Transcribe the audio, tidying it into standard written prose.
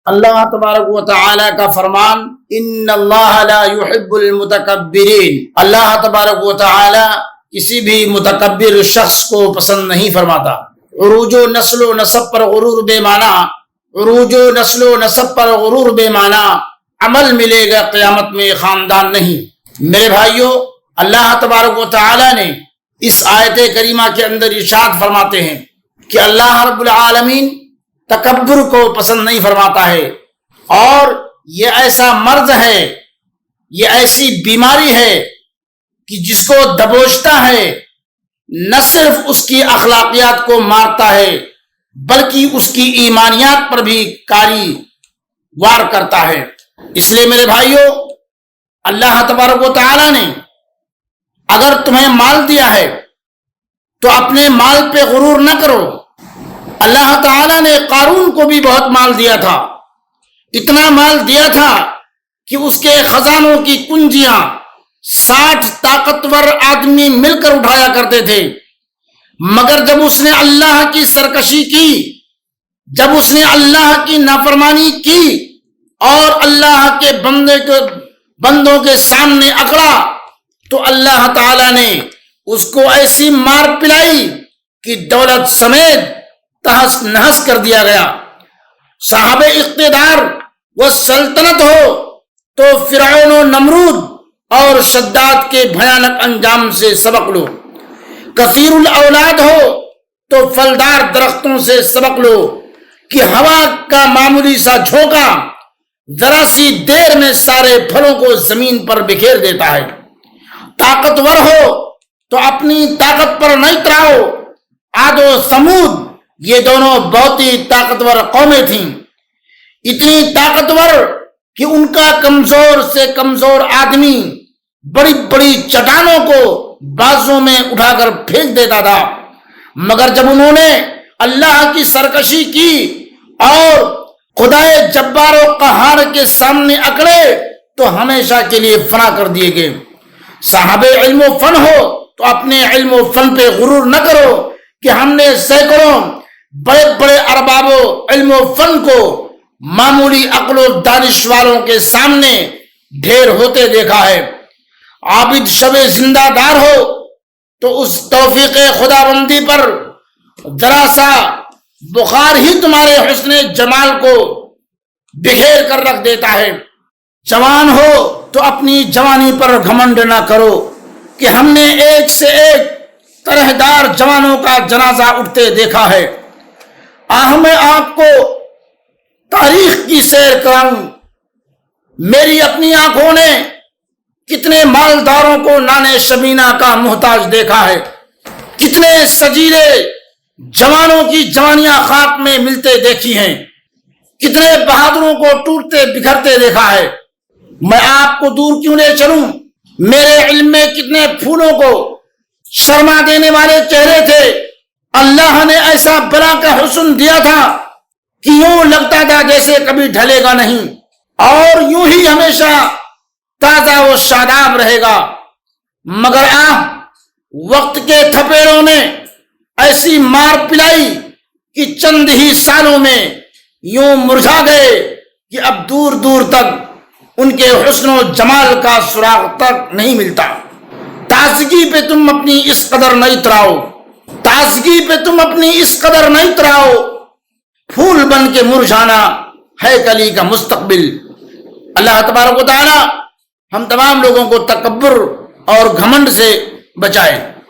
اللہ تبارک و تعالی کا فرمان ان اللہ لا يحب المتکبرین، اللہ تبارک و تعالی کسی بھی متکبر شخص کو پسند نہیں فرماتا۔ عروج و نسل و نسب پر غرور بے معنی، عروج و نسل و نسب پر غرور بے معنی، عمل ملے گا قیامت میں خاندان نہیں۔ میرے بھائیوں، اللہ تبارک و تعالی نے اس آیت کریمہ کے اندر ارشاد فرماتے ہیں کہ اللہ رب العالمین تکبر کو پسند نہیں فرماتا ہے، اور یہ ایسا مرض ہے، یہ ایسی بیماری ہے کہ جس کو دبوچتا ہے، نہ صرف اس کی اخلاقیات کو مارتا ہے بلکہ اس کی ایمانیات پر بھی کاری وار کرتا ہے۔ اس لیے میرے بھائیوں، اللہ تبارک و تعالی نے اگر تمہیں مال دیا ہے تو اپنے مال پہ غرور نہ کرو۔ اللہ تعالی نے قارون کو بھی بہت مال دیا تھا، اتنا مال دیا تھا کہ اس کے خزانوں کی کنجیاں 60 طاقتور آدمی مل کر اٹھایا کرتے تھے، مگر جب اس نے اللہ کی سرکشی کی، جب اس نے اللہ کی نافرمانی کی اور اللہ کے بندوں کے سامنے اکڑا تو اللہ تعالی نے اس کو ایسی مار پلائی کہ دولت سمیت تہس نہس کر دیا گیا۔ صاحب اقتدار و سلطنت ہو تو فرعون و نمرود اور شداد کے بھیانک انجام سے سبق لو، کثیر الاولاد ہو تو پھلدار درختوں سے سبق لو کہ ہوا کا معمولی سا جھونکا ذرا سی دیر میں سارے پھلوں کو زمین پر بکھیر دیتا ہے۔ طاقتور ہو تو اپنی طاقت پر نہ اتراؤ۔ عاد و ثمود یہ دونوں بہت ہی طاقتور قومیں تھیں، اتنی طاقتور کہ ان کا کمزور سے کمزور آدمی بڑی بڑی چٹانوں کو بازوں میں اٹھا کر پھینک دیتا تھا، مگر جب انہوں نے اللہ کی سرکشی کی اور خدائے جبار و قہار کے سامنے اکڑے تو ہمیشہ کے لیے فنا کر دیے گئے۔ صاحب علم و فن ہو تو اپنے علم و فن پہ غرور نہ کرو کہ ہم نے سینکڑوں بڑے بڑے ارباب و علم و فن کو معمولی عقل و دانش والوں کے سامنے ڈھیر ہوتے دیکھا ہے۔ عابد شب زندہ دار ہو تو اس توفیق خداوندی پر ذرا سا بخار ہی تمہارے حسن جمال کو بکھیر کر رکھ دیتا ہے۔ جوان ہو تو اپنی جوانی پر گھمنڈ نہ کرو کہ ہم نے ایک سے ایک طرحدار جوانوں کا جنازہ اٹھتے دیکھا ہے۔ میں آپ کو تاریخ کی سیر کراؤں، میری اپنی آنکھوں نے کتنے مالداروں کو نانے شبینہ کا محتاج دیکھا ہے، کتنے سجیلے جوانوں کی جوانیاں خاک میں ملتے دیکھی ہیں، کتنے بہادروں کو ٹوٹتے بکھرتے دیکھا ہے۔ میں آپ کو دور کیوں لے چلوں؟ میرے علم میں کتنے پھولوں کو شرما دینے والے چہرے تھے، اللہ نے ایسا بلا کا حسن دیا تھا کہ یوں لگتا تھا جیسے کبھی ڈھلے گا نہیں، اور یوں ہی ہمیشہ تازہ و شاداب رہے گا، مگر وقت کے تھپیڑوں نے ایسی مار پلائی کہ چند ہی سالوں میں یوں مرجھا گئے کہ اب دور دور تک ان کے حسن و جمال کا سراغ تک نہیں ملتا۔ تازگی پہ تم اپنی اس قدر نہیں اتراؤ، تازگی پہ تم اپنی اس قدر نہیں اتراؤ، پھول بن کے مرجھانا ہے کلی کا مستقبل۔ اللہ تبارک و تعالی ہم تمام لوگوں کو تکبر اور گھمنڈ سے بچائے۔